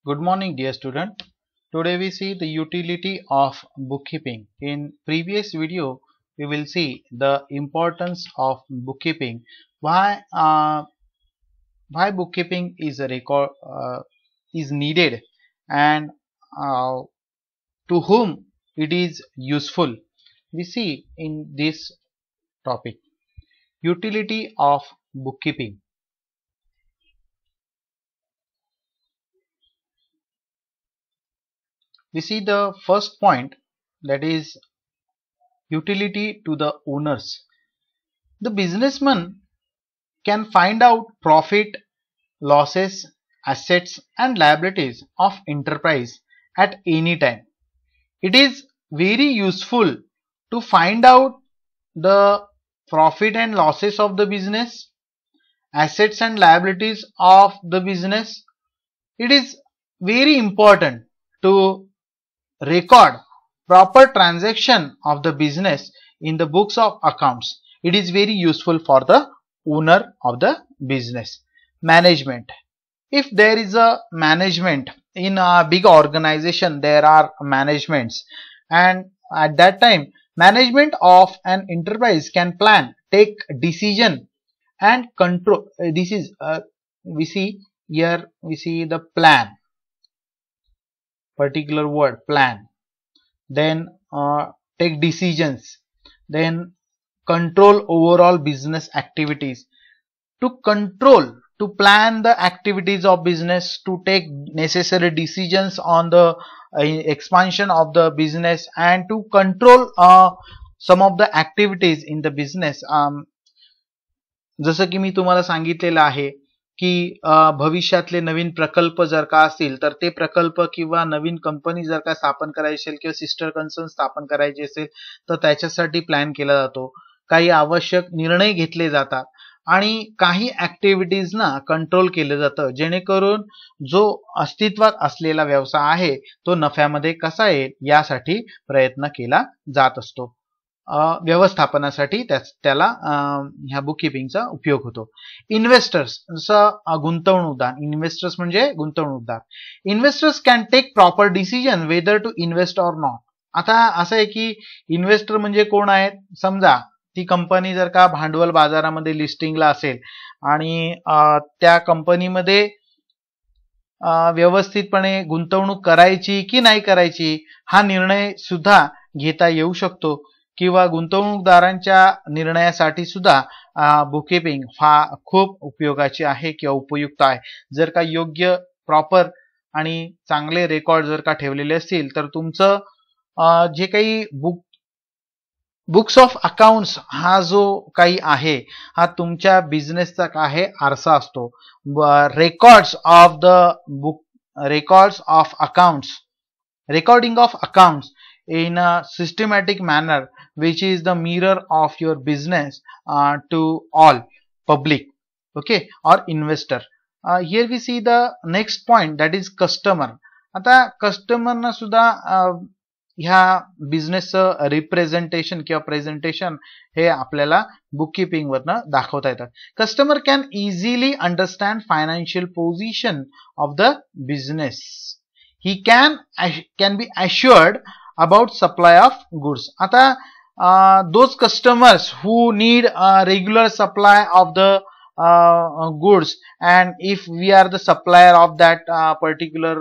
Good morning, dear student. Today we see the utility of bookkeeping. In previous video, we will see the importance of bookkeeping. Why bookkeeping is a record is needed, and uh, to whom it is useful. We see in this topic utility of bookkeeping. We see the first point, that is utility to the owners. The businessman can find out profit, losses, assets and liabilities of enterprise at any time. It is very useful to find out the profit and losses of the business, assets and liabilities of the business. It is very important to record proper transaction of the business in the books of accounts. It is very useful for the owner of the business. Management. If there is a management in a big organization, there are managements, and at that time management of an enterprise can plan, take decision and control. This is we see here, we see the plan, particular word plan, then take decisions, then control overall business activities. To control, to plan the activities of business, to take necessary decisions on the expansion of the business, and to control some of the activities in the business. जसं की मी तुम्हाला सांगितलेलं आहे की भविष्यातले नवीन प्रकल्प जर का असतील तर ते प्रकल्प किंवा नवीन कंपनी जर का स्थापन करायची असेल किंवा सिस्टर कन्सर्न स्थापन करायची असेल तर त्याच्यासाठी प्लॅन केला जातो. काही आवश्यक निर्णय घेतले जातात आणि काही ऍक्टिव्हिटीजना कंट्रोल केलं जातं, जेणेकरून जो अस्तित्वात असलेला व्यवसाय आहे तो नफ्यामध्ये कसा येईल यासाठी प्रयत्न केला जात असतो. व्यवस्थापनासाठी त्याला ह्या बुककीपिंगचा उपयोग होतो. इन्व्हेस्टर्स, जसं गुंतवणूकदार, इन्व्हेस्टर्स म्हणजे गुंतवणूकदार. Investors can take proper decision whether to invest or not. आता असं आहे की इन्व्हेस्टर म्हणजे कोण आहेत, समजा ती कंपनी जर का भांडवल बाजारामध्ये लिस्टिंगला असेल आणि त्या कंपनीमध्ये व्यवस्थितपणे गुंतवणूक करायची की नाही करायची हा निर्णय सुद्धा घेता येऊ शकतो, किंवा गुंतवणूकदारांच्या निर्णयासाठी सुद्धा बुककीपिंग खूप उपयोगाची आहे किंवा उपयुक्त आहे. जर का योग्य प्रॉपर आणि चांगले रेकॉर्ड जर का ठेवलेले असतील तर तुमचं जे काही बुक्स ऑफ अकाउंट्स हा जो काही आहे हा तुमच्या बिझनेसचा काय आहे, आरसा असतो. Records of the book, records of accounts, recording of accounts in a systematic manner which is the mirror of your business to all public, okay, or investor. Here we see the next point, that is customer. आता customer ना सुद्धा ह्या बिझनेसचं representation किंवा presentation हे आपल्याला bookkeeping वरनं दाखवता येतात. Customer can easily understand financial position of the business. He can be assured about supply of goods. आता those customers who need a regular supply of the goods, and if we are the supplier of that particular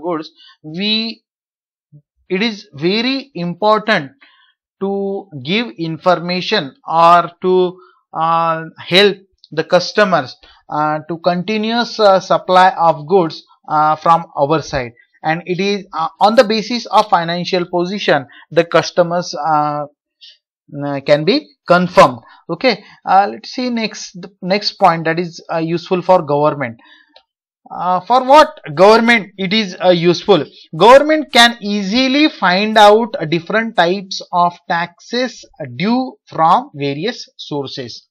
goods, it is very important to give information or to help the customers to continuous supply of goods from our side. And it is on the basis of financial position the customers can be confirmed. Okay, let's see next point, that is useful for government. For what government it is useful? Government can easily find out different types of taxes due from various sources.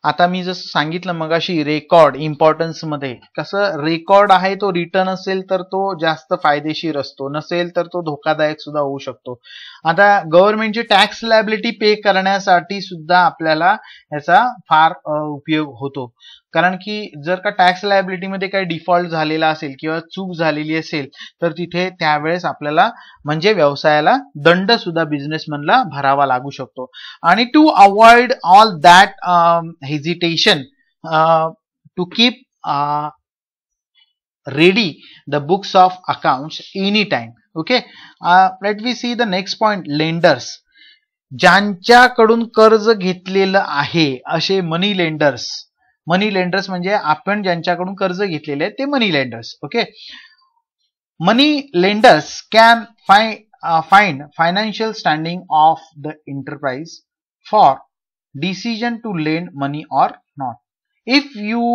आता मी जसं सांगितलं मगाशी record importance मध्ये, कसं record आहे तो return असेल तर तो जास्त फायदेशीर असतो, नसेल तर तो धोकादायक सुद्धा होऊ शकतो. आता गव्हर्नमेंटची टॅक्स लायबिलिटी पे करण्यासाठी सुद्धा आपल्याला याचा फार उपयोग होतो. कारण की जर का टॅक्स लायबिलिटीमध्ये काही डिफॉल्ट झालेला असेल किंवा चूक झालेली असेल तर तिथे त्यावेळेस आपल्याला म्हणजे व्यवसायाला दंड सुद्धा बिझनेसमनला भरावा लागू शकतो. आणि to avoid all that hesitation to keep ready the books of accounts anytime. Okay, let me see the next point. Lenders, ज्यांच्याकडून कर्ज घेतलेलं आहे असे मनी लेंडर्स. मनी लेंडर्स म्हणजे आपण ज्यांच्याकडून कर्ज घेतलेले आहे ते money lenders. Okay, money lenders can find financial standing of the enterprise for decision to lend money or not. If you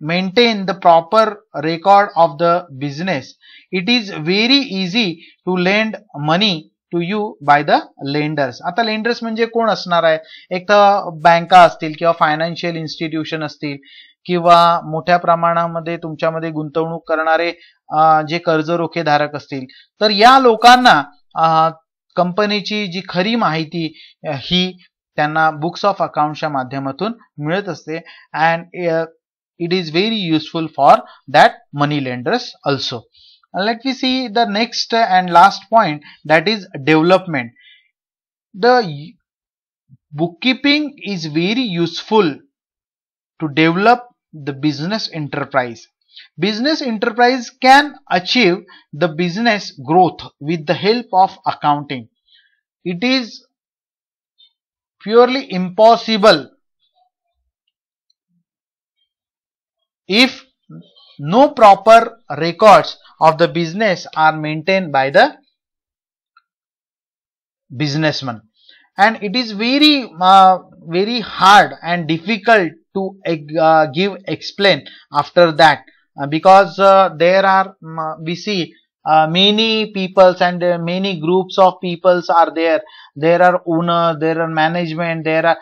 maintain the proper record of the business, it is very easy to lend money to you by the lenders. आता lenders म्हणजे कोण असणार आहे? एक तर बँका असतील किंवा फायनान्शियल इन्स्टिट्यूशन असतील किंवा मोठ्या प्रमाणामध्ये तुमच्यामध्ये गुंतवणूक करणारे जे कर्ज रोखेधारक असतील. तर या लोकांना कंपनीची जी खरी माहिती ही त्यांना बुक्स ऑफ अकाउंटच्या माध्यमातून मिळत असते. And it is very useful for that money lenders also. Let me see the next and last point, that is development. The bookkeeping is very useful to develop the business enterprise. Business enterprise can achieve the business growth with the help of accounting. It is purely impossible if no proper records of the business are maintained by the businessman. And it is very hard and difficult to explain after that, because there are we see many peoples and many groups of peoples are there. There are owners, there are management, there are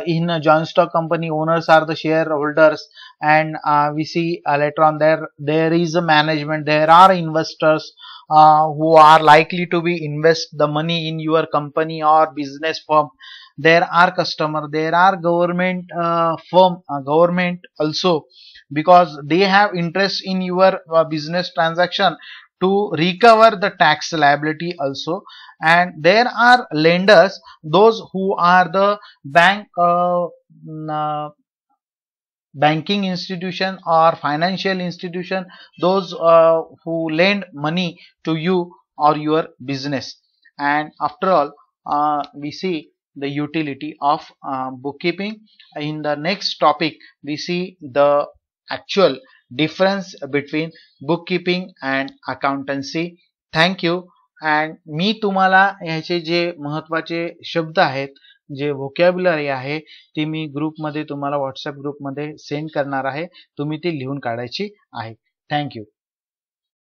in a joint stock company owners are the shareholders, and we see later on there is a management, there are investors who are likely to be invest the money in your company or business firm. There are customer, there are government government also, because they have interest in your business transaction to recover the tax liability also. And there are lenders, those who are the banking institution or financial institution, those who lend money to you or your business. And after all, we see the utility of bookkeeping. In the next topic we see the actual difference between bookkeeping and accountancy. Thank you. and मी तुम्हाला ह्याचे जे महत्वाचे शब्द आहेत, जे vocabulary आहे, ते मी ग्रुपमध्ये तुम्हाला WhatsApp ग्रुपमध्ये सेंड करणार आहे. तुम्ही ती लिहून काढायची आहे. थँक्यू.